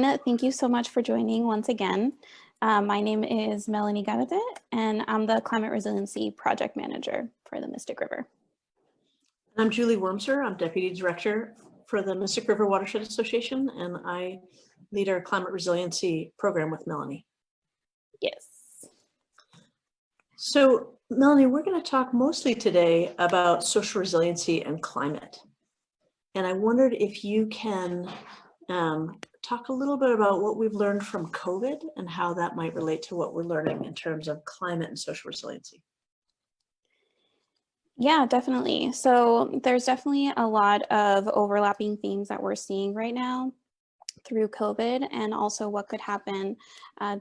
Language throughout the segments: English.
everyone. Thank you so much for joining once again. My name is Melanie Garate, and I'm the Climate Resiliency Project Manager for the Mystic River. I'm Julie Wormser. I'm Deputy Director for the Mystic River Watershed Association, and I lead our Climate Resiliency program with Melanie. Yes. So, Melanie, we're going to talk mostly today about social resiliency and climate. And I wondered if you can talk a little bit about what we've learned from COVID and how that might relate to what we're learning in terms of climate and social resiliency. Yeah, definitely. So there's definitely a lot of overlapping themes that we're seeing right now through COVID, and also what could happen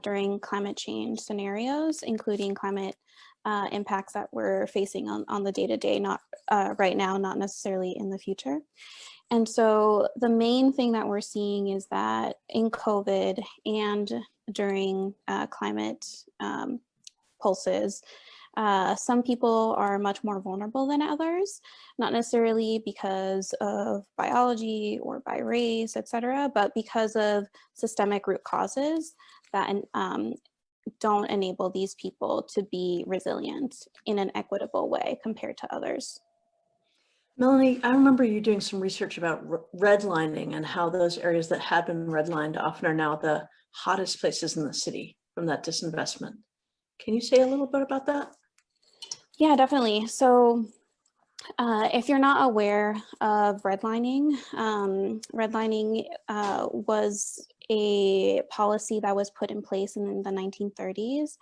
during climate change scenarios, including climate impacts that we're facing on the day-to-day, not right now, not necessarily in the future. And so the main thing that we're seeing is that in COVID and during climate pulses, some people are much more vulnerable than others, not necessarily because of biology or by race, etc., but because of systemic root causes that don't enable these people to be resilient in an equitable way compared to others. Melanie, I remember you doing some research about redlining and how those areas that had been redlined often are now the hottest places in the city from that disinvestment. Can you say a little bit about that? Yeah, definitely. So if you're not aware of redlining, redlining was a policy that was put in place in the 1930s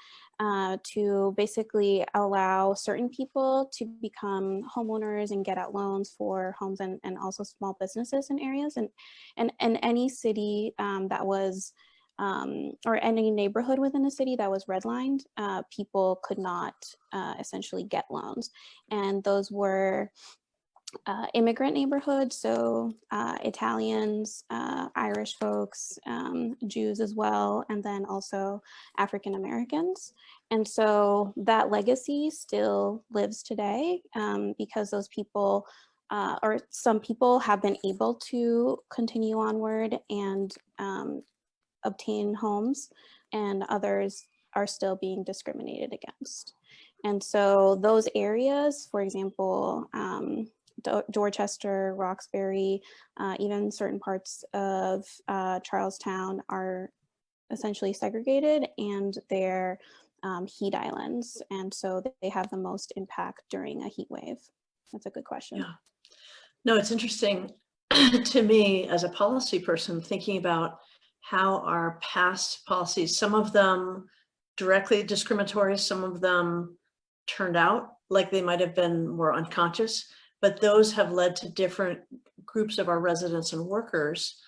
to basically allow certain people to become homeowners and get out loans for homes and also small businesses in areas. And any city that was, or any neighborhood within a city that was redlined, people could not essentially get loans. And those were immigrant neighborhoods, so Italians, Irish folks, Jews as well, and then also African Americans. And so that legacy still lives today because those people, or some people, have been able to continue onward and obtain homes, and others are still being discriminated against. And so those areas, for example, Dorchester, Roxbury, even certain parts of Charlestown are essentially segregated, and they're heat islands. And so they have the most impact during a heat wave. That's a good question. Yeah. No, it's interesting to me as a policy person thinking about how our past policies, some of them directly discriminatory, some of them turned out like they might have been more unconscious, but those have led to different groups of our residents and workers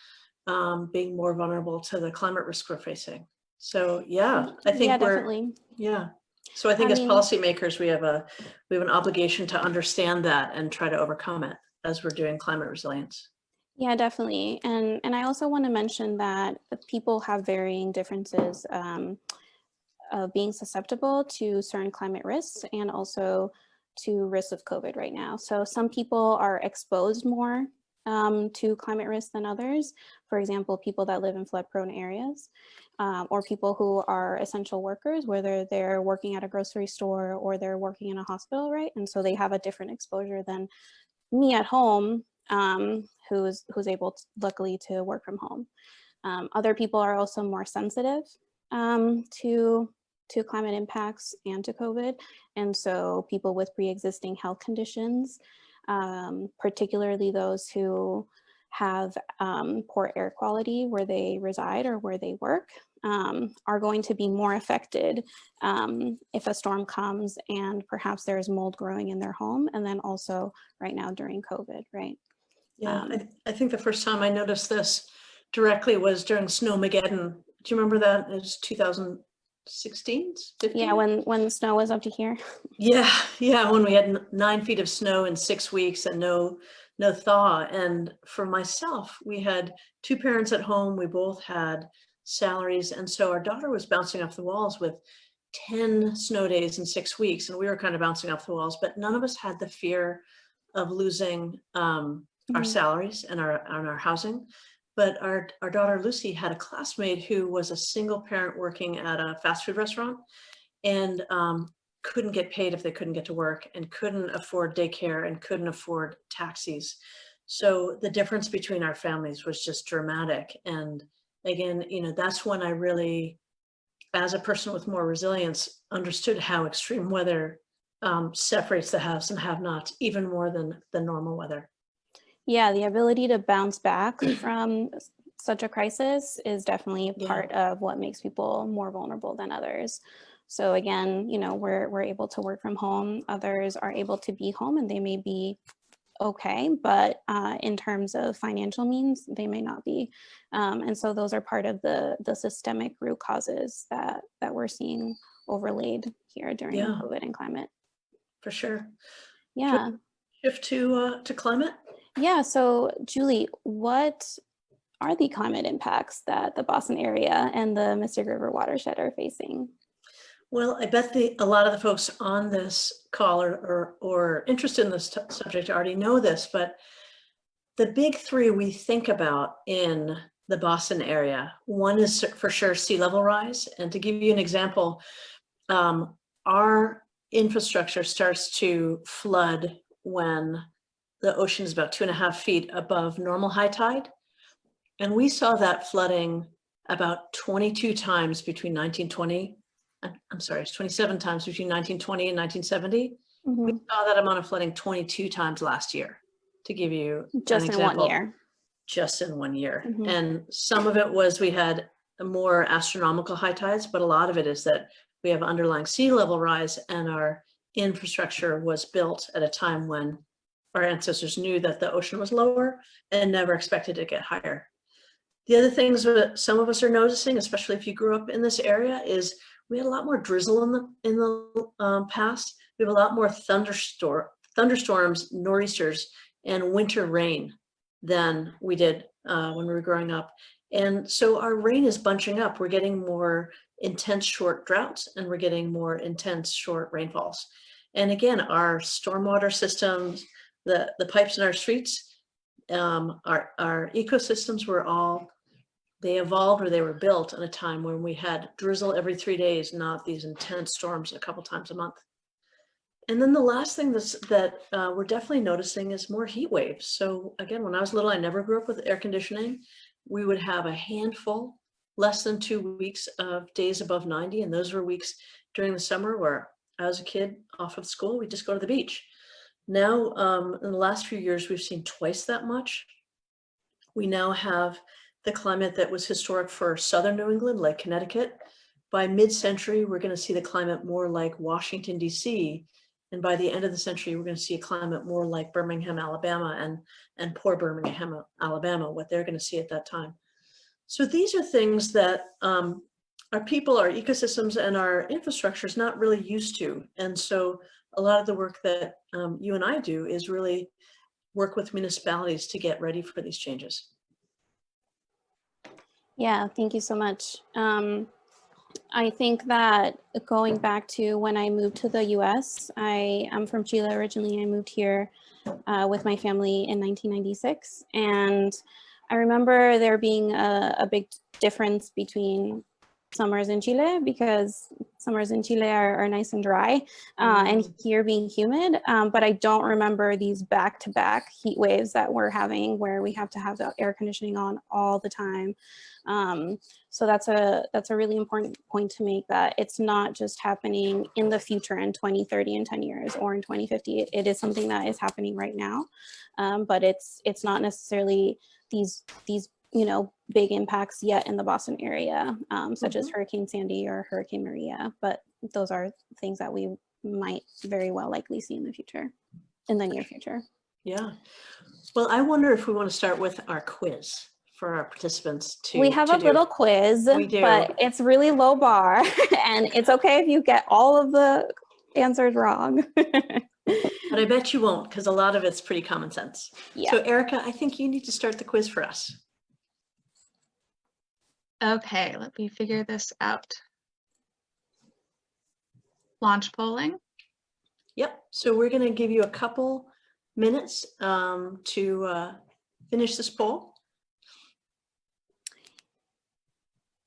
being more vulnerable to the climate risk we're facing. So yeah, I think definitely. Yeah. So I think as policymakers, we have an obligation to understand that and try to overcome it as we're doing climate resilience. Yeah, definitely. And I also want to mention that people have varying differences of being susceptible to certain climate risks and also to risks of COVID right now. So some people are exposed more to climate risks than others. For example, people that live in flood-prone areas, or people who are essential workers, whether they're working at a grocery store or they're working in a hospital, right? And so they have a different exposure than me at home, who's able to, luckily, to work from home. Other people are also more sensitive to climate impacts and to COVID. And so people with pre-existing health conditions, particularly those who have poor air quality where they reside or where they work, are going to be more affected if a storm comes and perhaps there's mold growing in their home, and then also right now during COVID, right? Yeah, I think the first time I noticed this directly was during Snowmageddon. Do you remember that? It was 2016? 15? Yeah, when the snow was up to here. Yeah, when we had 9 feet of snow in 6 weeks and no thaw. And for myself, we had 2 parents at home. We both had salaries, and so our daughter was bouncing off the walls with 10 snow days in 6 weeks, and we were kind of bouncing off the walls, but none of us had the fear of losing our salaries and our housing. but our daughter Lucy had a classmate who was a single parent working at a fast food restaurant, and couldn't get paid if they couldn't get to work, and couldn't afford daycare, and couldn't afford taxis. So the difference between our families was just dramatic. And again, that's when I really, as a person with more resilience, understood how extreme weather separates the haves and have-nots even more than the normal weather. Yeah, the ability to bounce back from such a crisis is definitely part of what makes people more vulnerable than others. So again, we're able to work from home. Others are able to be home and they may be okay, but in terms of financial means, they may not be. And so those are part of the systemic root causes that we're seeing overlaid here during COVID and climate. For sure. Yeah. Shift to climate. Yeah. So Julie, what are the climate impacts that the Boston area and the Mystic River watershed are facing? Well, I bet a lot of the folks on this call or interested in this subject already know this, but the big three we think about in the Boston area, one is for sure sea level rise. And to give you an example, our infrastructure starts to flood when the ocean is about 2.5 feet above normal high tide. And we saw that flooding about 22 times between 1920, I'm sorry, it's 27 times between 1920 and 1970. Mm-hmm. We saw that amount of flooding 22 times last year, to give you just an example. In 1 year. Just in 1 year. Mm-hmm. And some of it was we had more astronomical high tides, but a lot of it is that we have underlying sea level rise, and our infrastructure was built at a time when our ancestors knew that the ocean was lower and never expected to get higher. The other things that some of us are noticing, especially if you grew up in this area, is we had a lot more drizzle in the past. We have a lot more thunderstorms, nor'easters, and winter rain than we did when we were growing up. And so our rain is bunching up. We're getting more intense short droughts, and we're getting more intense short rainfalls. And again, our stormwater systems, the pipes in our streets, our ecosystems they evolved, or they were built in a time when we had drizzle every 3 days, not these intense storms a couple times a month. And then the last thing that we're definitely noticing is more heat waves. So again, when I was little, I never grew up with air conditioning. We would have a handful, less than 2 weeks of days above 90. And those were weeks during the summer where I was a kid off of school, we'd just go to the beach. Now, in the last few years, we've seen twice that much. We now have the climate that was historic for southern New England, like Connecticut. By mid-century, we're going to see the climate more like Washington, D.C., and by the end of the century, we're going to see a climate more like Birmingham, Alabama, and poor Birmingham, Alabama, what they're going to see at that time. So these are things that our people, our ecosystems, and our infrastructure is not really used to. And so a lot of the work that you and I do is really work with municipalities to get ready for these changes. Yeah, thank you so much. I think that going back to when I moved to the US, I am from Chile originally. I moved here with my family in 1996. And I remember there being a big difference between summers in Chile, because summers in Chile are nice and dry, and here being humid. But I don't remember these back-to-back heat waves that we're having, where we have to have the air conditioning on all the time. So that's a really important point to make, that it's not just happening in the future in 2030 and 10 years or in 2050. It is something that is happening right now, but it's not necessarily these big impacts yet in the Boston area, such as Hurricane Sandy or Hurricane Maria. But those are things that we might very well likely see in the near future. Yeah. Well, I wonder if we want to start with our quiz for our participants we have a little quiz, we do. But it's really low bar, and it's okay if you get all of the answers wrong. But I bet you won't, because a lot of it's pretty common sense. Yeah. So Erica, I think you need to start the quiz for us. Okay, let me figure this out. Launch polling. Yep. So we're going to give you a couple minutes to finish this poll.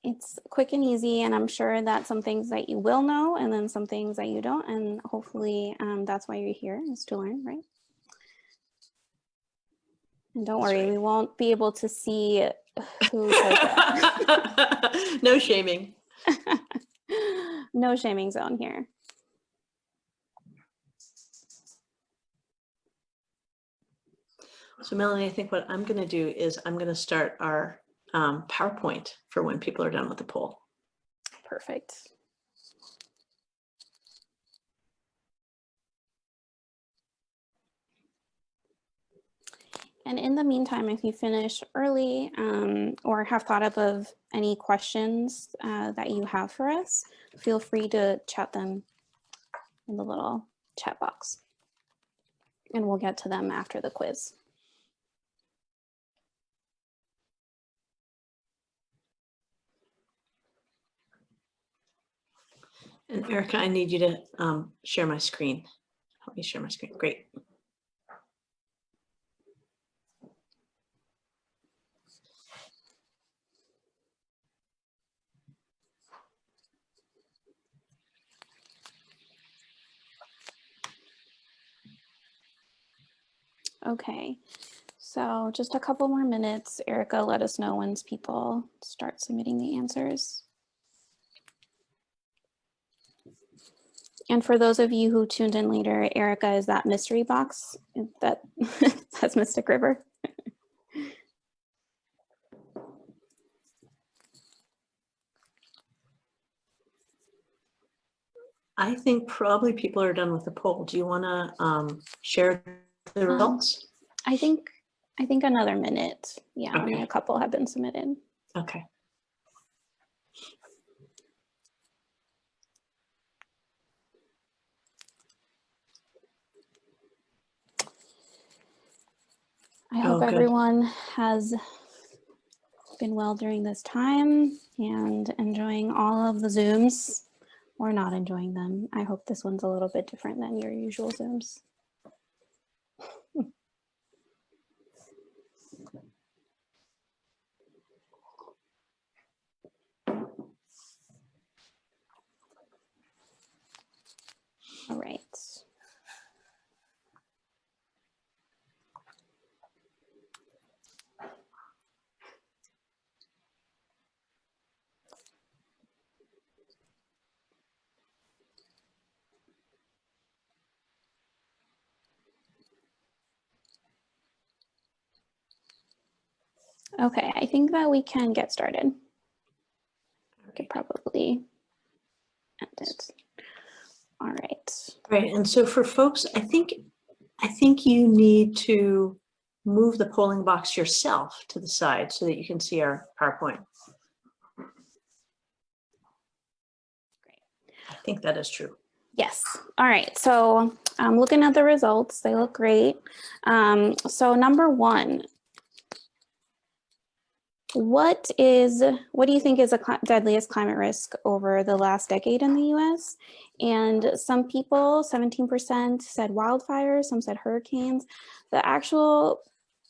it's quick and easy, and I'm sure that some things that you will know and then some things that you don't, and hopefully that's why you're here, is to learn, right? And don't worry, we won't be able to see who says that. No shaming. No shaming zone here. So Melanie, I think what I'm going to do is I'm going to start our PowerPoint for when people are done with the poll. Perfect. And in the meantime, if you finish early or have thought up of any questions that you have for us, feel free to chat them in the little chat box. And we'll get to them after the quiz. And Erica, I need you to share my screen. Help me share my screen. Great. Okay, so just a couple more minutes. Erica, let us know once people start submitting the answers. And for those of you who tuned in later, Erica is that mystery box that says Mystic River. I think probably people are done with the poll. Do you want to share the results? I think another minute. Yeah, Okay. only a couple have been submitted. Okay. I hope good. everyone has been well during this time and enjoying all of the Zooms or not enjoying them. I hope this one's a little bit different than your usual Zooms. All right. Okay, I think that we can get started. I could probably end it. All right. Right. And so for folks, I think you need to move the polling box yourself to the side so that you can see our PowerPoint. Great. I think that is true. Yes. All right. So I'm looking at the results. They look great. So number one, what do you think is a deadliest climate risk over the last decade in the US? And some people, 17% said wildfires, some said hurricanes. The actual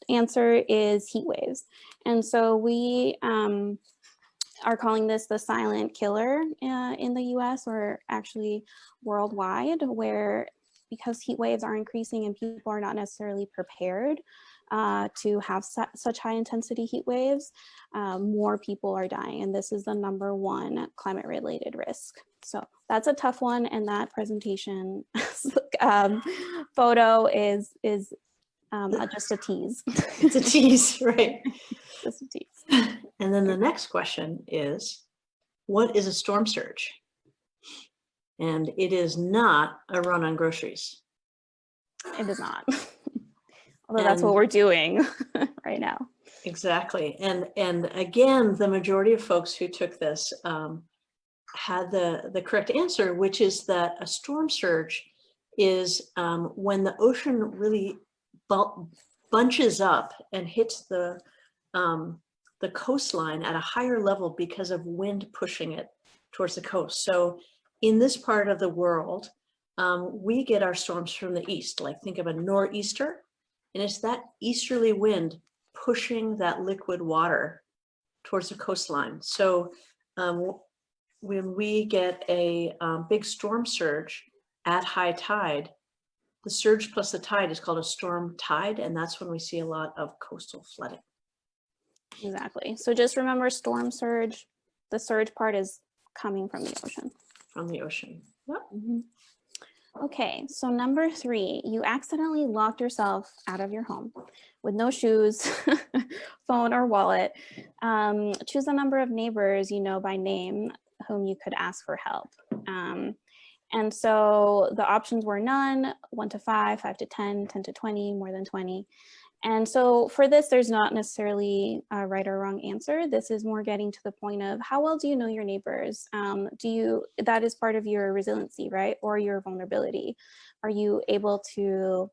answer is heat waves. And so we are calling this the silent killer in the US, or actually worldwide, where because heat waves are increasing and people are not necessarily prepared to have such high intensity heat waves, more people are dying. And this is the #1 climate related risk. So that's a tough one. And that presentation photo is just a tease. It's a tease, right? Just a tease. And then the next question is, what is a storm surge? And it is not a run on groceries. It is not. Although that's what we're doing right now. Exactly. And again, the majority of folks who took this had the correct answer, which is that a storm surge is when the ocean really bunches up and hits the coastline at a higher level because of wind pushing it towards the coast. So in this part of the world, we get our storms from the east, like think of a nor'easter, and it's that easterly wind pushing that liquid water towards the coastline. So when we get a big storm surge at high tide, the surge plus the tide is called a storm tide, and that's when we see a lot of coastal flooding. Exactly. So just remember storm surge. The surge part is coming from the ocean. From the ocean. Yep. Mhm. Okay, so number 3, you accidentally locked yourself out of your home with no shoes, phone, or wallet. Choose a number of neighbors you know by name whom you could ask for help. And so the options were none, 1 to 5, 5 to 10, 10 to 20, more than 20. And so for this, there's not necessarily a right or wrong answer. This is more getting to the point of how well do you know your neighbors? That is part of your resiliency, right? Or your vulnerability. Are you able to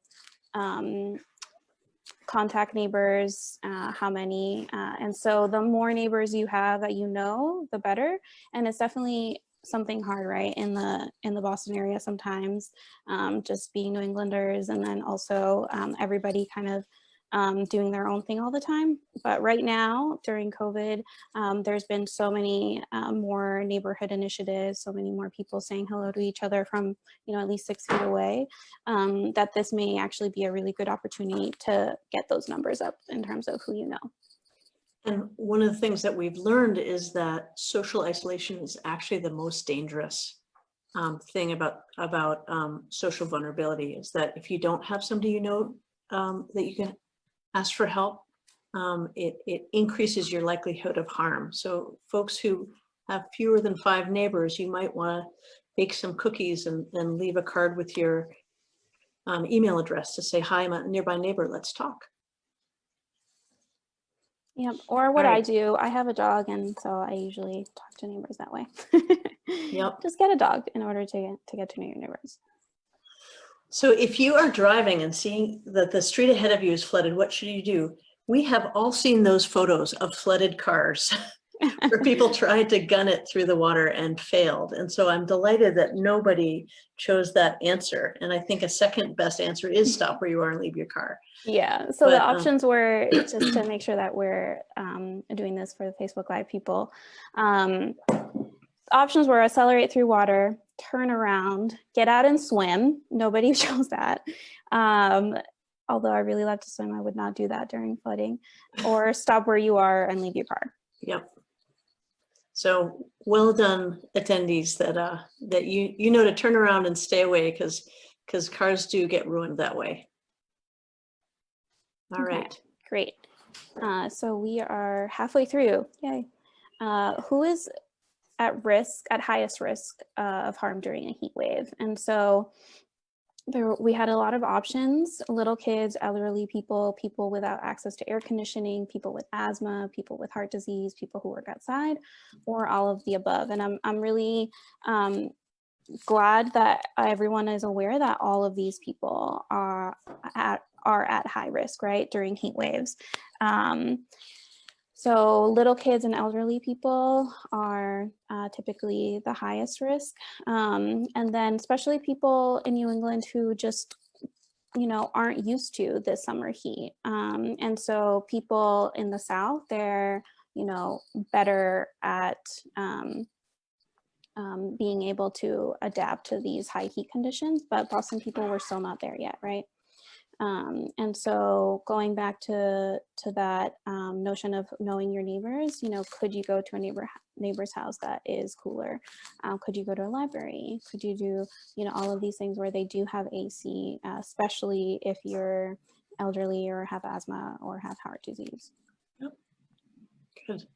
contact neighbors? How many? And so the more neighbors you have that you know, the better. And it's definitely something hard, right? In the Boston area sometimes, just being New Englanders, and then also everybody kind of doing their own thing all the time. But right now, during COVID, there's been so many more neighborhood initiatives, so many more people saying hello to each other from, at least 6 feet away, that this may actually be a really good opportunity to get those numbers up in terms of who you know. And one of the things that we've learned is that social isolation is actually the most dangerous thing about social vulnerability, is that if you don't have somebody you know that you can ask for help, it increases your likelihood of harm. So folks who have fewer than 5 neighbors, you might want to bake some cookies and leave a card with your email address to say, hi, I'm a nearby neighbor, let's talk. Yep. Or what All I right. do, I have a dog, and so I usually talk to neighbors that way. Yep. Just get a dog in order to get to know your neighbors. So if you are driving and seeing that the street ahead of you is flooded, what should you do? We have all seen those photos of flooded cars where people tried to gun it through the water and failed. And so I'm delighted that nobody chose that answer. And I think a second best answer is stop where you are and leave your car. Yeah, so the options were, just to make sure that we're doing this for the Facebook Live people, options were accelerate through water, turn around, get out and swim. Nobody chose that. Although I really love to swim, I would not do that during flooding. Or stop where you are and leave your car. Yep. So well done, attendees, that you know to turn around and stay away, because cars do get ruined that way. All Okay, right. great. So we are halfway through. Yay. Who is at highest risk of harm during a heat wave? And so we had a lot of options: little kids, elderly people, people without access to air conditioning, people with asthma, people with heart disease, people who work outside, or all of the above. And I'm really glad that everyone is aware that all of these people are at high risk, right, during heat waves. So little kids and elderly people are typically the highest risk. And then especially people in New England who just, aren't used to this summer heat. And so people in the South, they're, better at being able to adapt to these high heat conditions, but Boston people were still not there yet, right? And so going back to that notion of knowing your neighbors, could you go to a neighbor's house that is cooler? Could you go to a library? Could you do, all of these things where they do have AC, especially if you're elderly or have asthma or have heart disease? Yep. Good.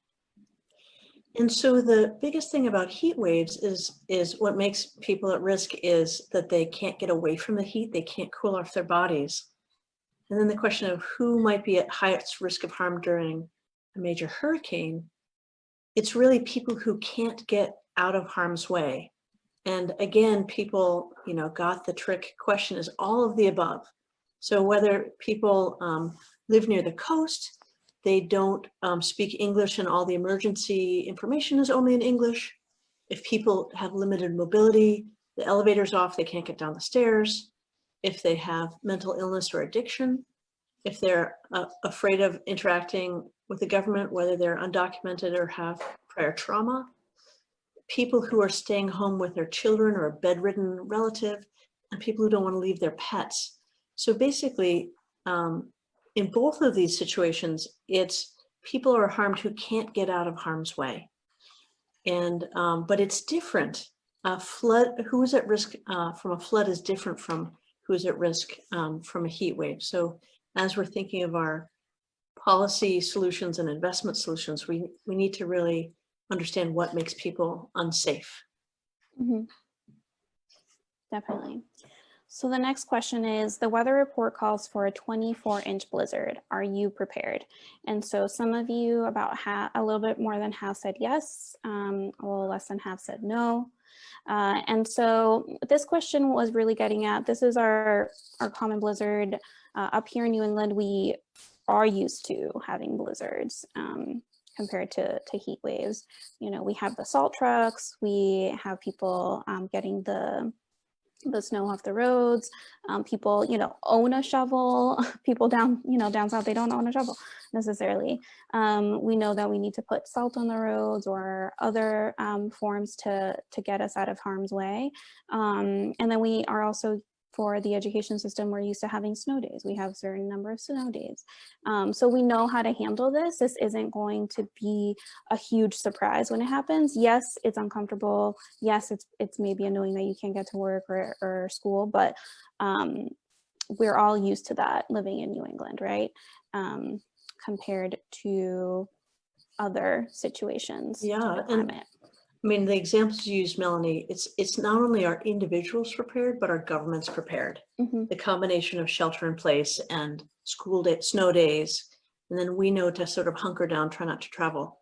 And so the biggest thing about heat waves is what makes people at risk is that they can't get away from the heat. They can't cool off their bodies. And then the question of who might be at highest risk of harm during a major hurricane, it's really people who can't get out of harm's way. And again, people, got the trick question is all of the above. So whether people live near the coast, they don't speak English and all the emergency information is only in English. If people have limited mobility, the elevator's off, they can't get down the stairs. If they have mental illness or addiction, if they're afraid of interacting with the government, whether they're undocumented or have prior trauma, people who are staying home with their children or a bedridden relative, and people who don't want to leave their pets. So basically, in both of these situations, it's people are harmed who can't get out of harm's way. And but it's different. Flood, who is at risk from a flood is different from who is at risk from a heat wave. So as we're thinking of our policy solutions and investment solutions, we need to really understand what makes people unsafe. Mhm. Definitely. So the next question is, the weather report calls for a 24-inch blizzard. Are you prepared? And so some of you, about half, a little bit more than half, said yes. A little less than half said no. And so this question was really getting at, this is our common blizzard. Up here in New England, we are used to having blizzards compared to heat waves. You know, we have the salt trucks, we have people getting the snow off the roads. People, you know, own a shovel. People down, you know, down south, they don't own a shovel necessarily. We know that we need to put salt on the roads or other forms to get us out of harm's way. And then we are also, for the education system, we're used to having snow days. We have a certain number of snow days. So we know how to handle this. This isn't going to be a huge surprise when it happens. Yes, it's uncomfortable. Yes, it's maybe annoying that you can't get to work or school, but we're all used to that living in New England, right? Compared to other situations. Yeah, Climate. I mean, the examples you use, Melanie, it's not only our individuals prepared, but our government's prepared. Mm-hmm. The combination of shelter in place and school day, snow days, and then we know to sort of hunker down, try not to travel.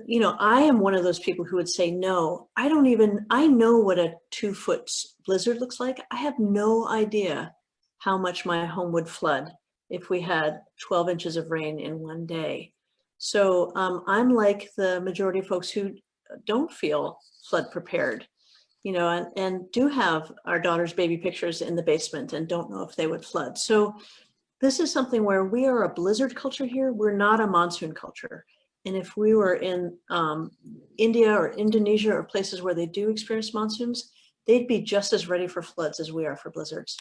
You know, I am one of those people who would say, no, I know what a 2-foot blizzard looks like. I have no idea how much my home would flood if we had 12 inches of rain in one day. So I'm like the majority of folks who don't feel flood prepared, you know, and do have our daughter's baby pictures in the basement and don't know if they would flood. So this is something where we are a blizzard culture here. We're not a monsoon culture. And if we were in India or Indonesia or places where they do experience monsoons, they'd be just as ready for floods as we are for blizzards.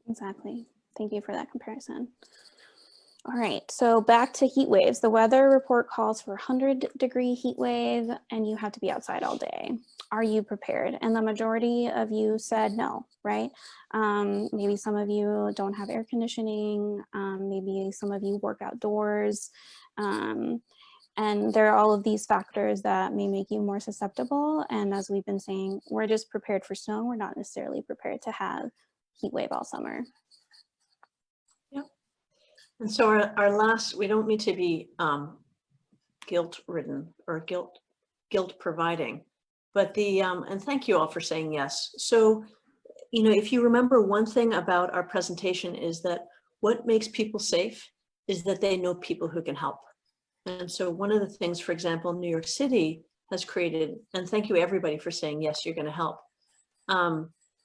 Exactly. Thank you for that comparison. All right, so back to heat waves. The weather report calls for 100-degree heat wave and you have to be outside all day. Are you prepared? And the majority of you said no, right? Maybe some of you don't have air conditioning. Maybe some of you work outdoors. And there are all of these factors that may make you more susceptible. And as we've been saying, we're just prepared for snow. We're not necessarily prepared to have heat wave all summer. Yep. And so our last, we don't mean to be guilt-ridden or guilt providing, but and thank you all for saying yes. So, you know, if you remember, one thing about our presentation is that what makes people safe is that they know people who can help. And so one of the things, for example, New York City has created, and thank you everybody for saying, yes, you're going to help.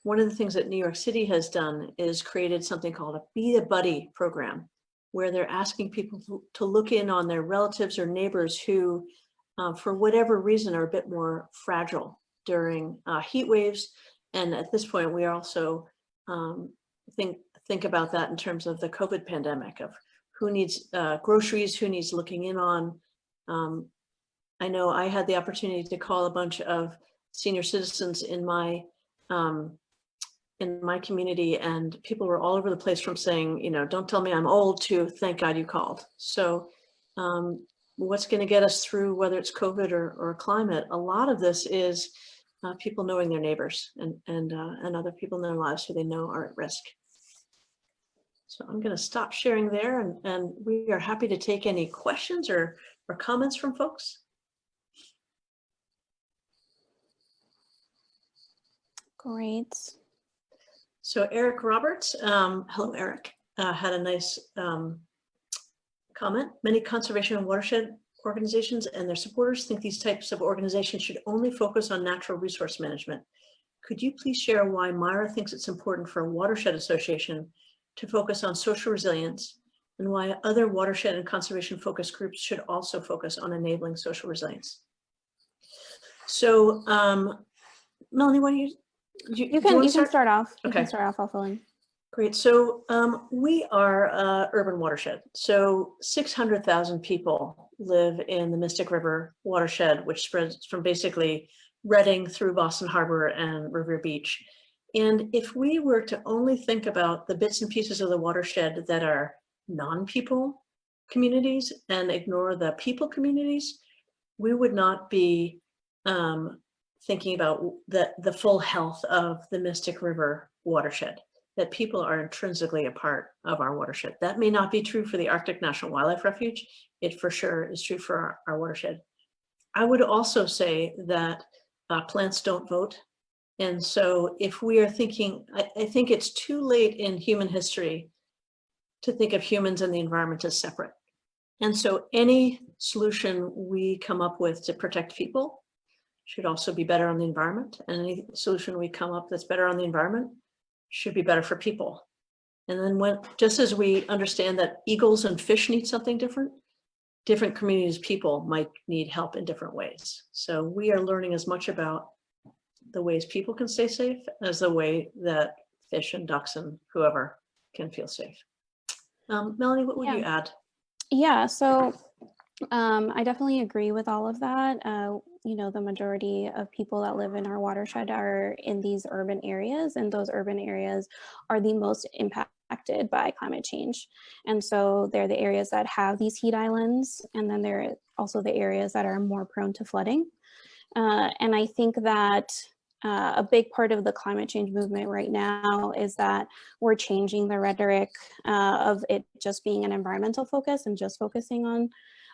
One of the things that New York City has done is created something called a Be a Buddy program, where they're asking people to look in on their relatives or neighbors who, for whatever reason, are a bit more fragile during heat waves. And at this point, we also think about that in terms of the COVID pandemic, of who needs groceries, who needs looking in on. I know I had the opportunity to call a bunch of senior citizens in my community, and people were all over the place, from saying, you know, don't tell me I'm old, to thank God you called. So what's going to get us through, whether it's COVID or climate, a lot of this is people knowing their neighbors and other people in their lives who they know are at risk. So I'm going to stop sharing there, and we are happy to take any questions or comments from folks. Great. So Eric Roberts, hello Eric, had a nice comment. Many conservation and watershed organizations and their supporters think these types of organizations should only focus on natural resource management. Could you please share why Myra thinks it's important for a watershed association to focus on social resilience, and why other watershed and conservation focused groups should also focus on enabling social resilience? So, Melanie, what do you? You can start off. You Okay. can start off. I'll fill in. Great. So we are urban watershed. So 600,000 people live in the Mystic River watershed, which spreads from basically Reading through Boston Harbor and Revere Beach. And if we were to only think about the bits and pieces of the watershed that are non-people communities and ignore the people communities, we would not be thinking about the full health of the Mystic River watershed, that people are intrinsically a part of our watershed. That may not be true for the Arctic National Wildlife Refuge. It for sure is true for our watershed. I would also say that plants don't vote. And so if we are thinking, I think it's too late in human history to think of humans and the environment as separate. And so any solution we come up with to protect people should also be better on the environment. And any solution we come up that's better on the environment should be better for people. And then just as we understand that eagles and fish need something different, different communities, people might need help in different ways. So we are learning as much about the ways people can stay safe as the way that fish and ducks and whoever can feel safe. Melanie, what would you add? Yeah, so I definitely agree with all of that. You know, the majority of people that live in our watershed are in these urban areas, and those urban areas are the most impacted by climate change. And so they're the areas that have these heat islands, and then they're also the areas that are more prone to flooding. And I think that a big part of the climate change movement right now is that we're changing the rhetoric of it just being an environmental focus and just focusing on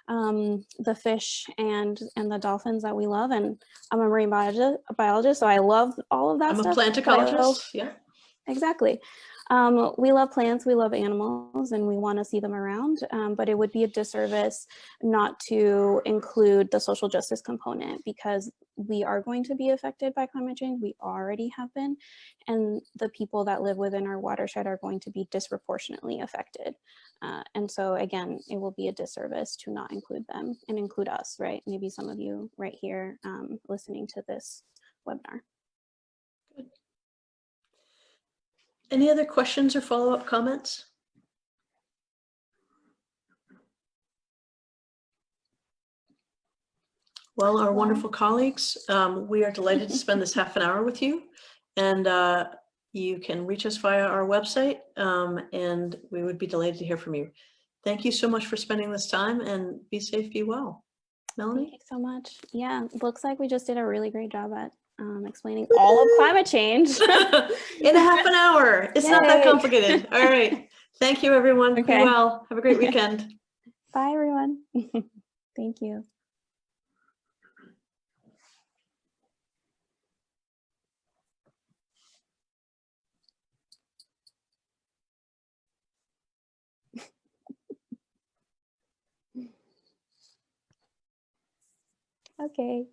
the fish and the dolphins that we love. And I'm a marine biologist, so I love all of that I'm stuff. a plant ecologist, yeah. Exactly. We love plants, we love animals, and we want to see them around, but it would be a disservice not to include the social justice component, because we are going to be affected by climate change. We already have been, and the people that live within our watershed are going to be disproportionately affected. And so again, it will be a disservice to not include them and include us, right? Maybe some of you right here listening to this webinar. Good. Any other questions or follow-up comments? Well, our wonderful colleagues, we are delighted to spend this half an hour with you, and you can reach us via our website, and we would be delighted to hear from you. Thank you so much for spending this time, and be safe, be well. Melanie? Thank you so much. Yeah, looks like we just did a really great job at explaining all of climate change. In a half an hour. It's not that Yay. complicated. All right. Thank you, everyone. Okay. Be well. Have a great weekend. Bye, everyone. Thank you. Okay.